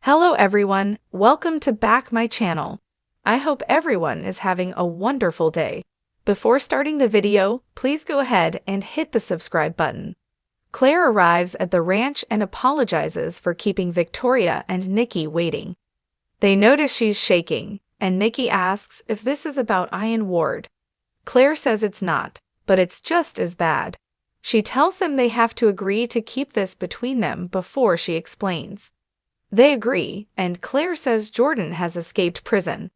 Hello everyone, welcome to back my channel. I hope everyone is having a wonderful day. Before starting the video, please go ahead and hit the subscribe button. Claire arrives at the ranch and apologizes for keeping Victoria and Nikki waiting. They notice she's shaking, and Nikki asks if this is about Ian Ward. Claire says it's not, but it's just as bad. She tells them they have to agree to keep this between them before she explains. They agree, and Claire says Jordan has escaped prison.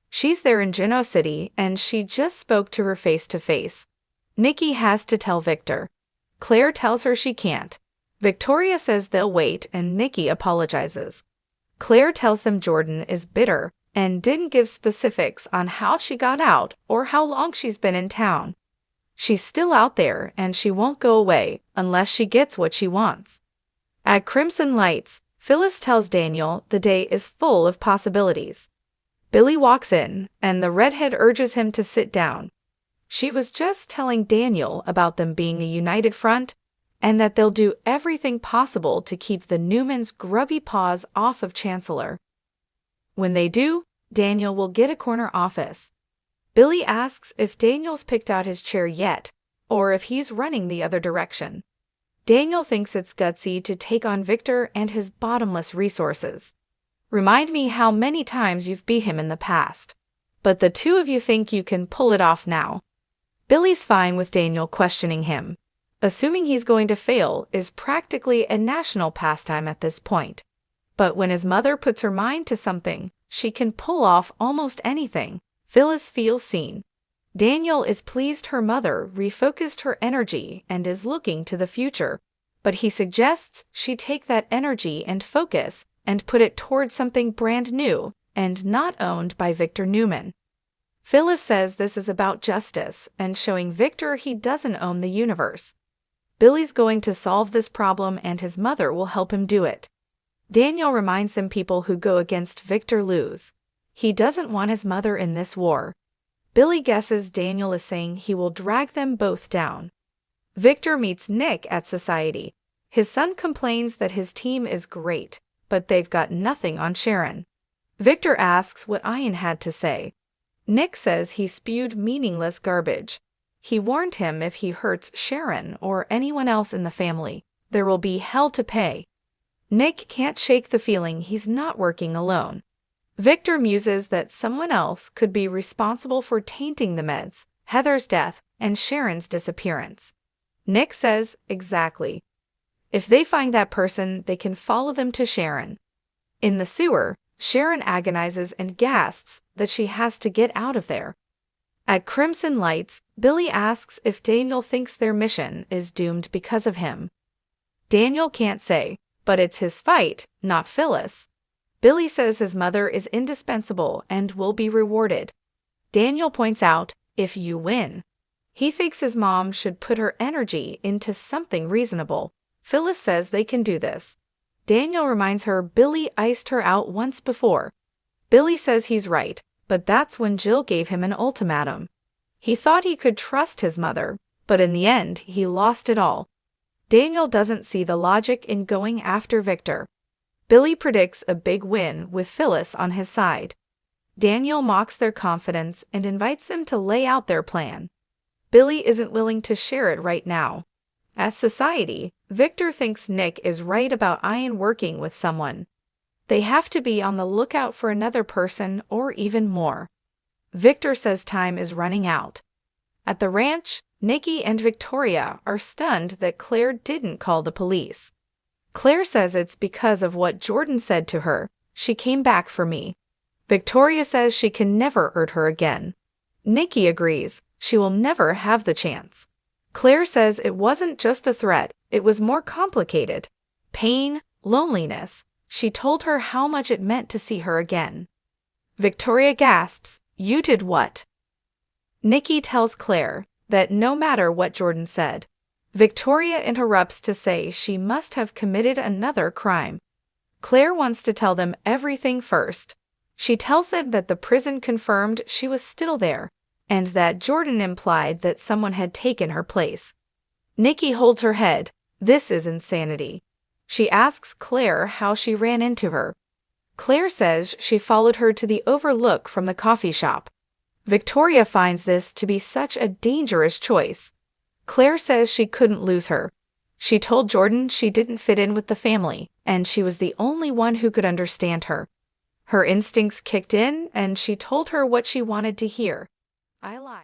She's there in Geno City, and she just spoke to her face-to-face. Nikki has to tell Victor. Claire tells her she can't. Victoria says they'll wait, and Nikki apologizes. Claire tells them Jordan is bitter and didn't give specifics on how she got out or how long she's been in town. She's still out there, and she won't go away unless she gets what she wants. At Crimson Lights, Phyllis tells Daniel the day is full of possibilities. Billy walks in, and the redhead urges him to sit down. She was just telling Daniel about them being a united front, and that they'll do everything possible to keep the Newmans' grubby paws off of Chancellor. When they do, Daniel will get a corner office. Billy asks if Daniel's picked out his chair yet, or if he's running the other direction. Daniel thinks it's gutsy to take on Victor and his bottomless resources. Remind me how many times you've beat him in the past. But the two of you think you can pull it off now. Billy's fine with Daniel questioning him. Assuming he's going to fail is practically a national pastime at this point. But when his mother puts her mind to something, she can pull off almost anything. Phyllis feels seen. Daniel is pleased her mother refocused her energy and is looking to the future, but he suggests she take that energy and focus and put it towards something brand new and not owned by Victor Newman. Phyllis says this is about justice and showing Victor he doesn't own the universe. Billy's going to solve this problem and his mother will help him do it. Daniel reminds them people who go against Victor lose. He doesn't want his mother in this war. Billy guesses Daniel is saying he will drag them both down. Victor meets Nick at Society. His son complains that his team is great, but they've got nothing on Sharon. Victor asks what Ian had to say. Nick says he spewed meaningless garbage. He warned him if he hurts Sharon or anyone else in the family, there will be hell to pay. Nick can't shake the feeling he's not working alone. Victor muses that someone else could be responsible for tainting the meds, Heather's death, and Sharon's disappearance. Nick says, exactly. If they find that person, they can follow them to Sharon. In the sewer, Sharon agonizes and gasps that she has to get out of there. At Crimson Lights, Billy asks if Daniel thinks their mission is doomed because of him. Daniel can't say, but it's his fight, not Phyllis. Billy says his mother is indispensable and will be rewarded. Daniel points out, if you win. He thinks his mom should put her energy into something reasonable. Phyllis says they can do this. Daniel reminds her Billy iced her out once before. Billy says he's right, but that's when Jill gave him an ultimatum. He thought he could trust his mother, but in the end he lost it all. Daniel doesn't see the logic in going after Victor. Billy predicts a big win with Phyllis on his side. Daniel mocks their confidence and invites them to lay out their plan. Billy isn't willing to share it right now. At Society, Victor thinks Nick is right about Ian working with someone. They have to be on the lookout for another person or even more. Victor says time is running out. At the ranch, Nikki and Victoria are stunned that Claire didn't call the police. Claire says it's because of what Jordan said to her. She came back for me. Victoria says she can never hurt her again. Nikki agrees. She will never have the chance. Claire says it wasn't just a threat. It was more complicated. Pain, loneliness. She told her how much it meant to see her again. Victoria gasps, "You did what?" Nikki tells Claire that no matter what Jordan said, Victoria interrupts to say she must have committed another crime. Claire wants to tell them everything first. She tells them that the prison confirmed she was still there, and that Jordan implied that someone had taken her place. Nikki holds her head. This is insanity. She asks Claire how she ran into her. Claire says she followed her to the overlook from the coffee shop. Victoria finds this to be such a dangerous choice. Claire says she couldn't lose her. She told Jordan she didn't fit in with the family, and she was the only one who could understand her. Her instincts kicked in, and she told her what she wanted to hear. I lied.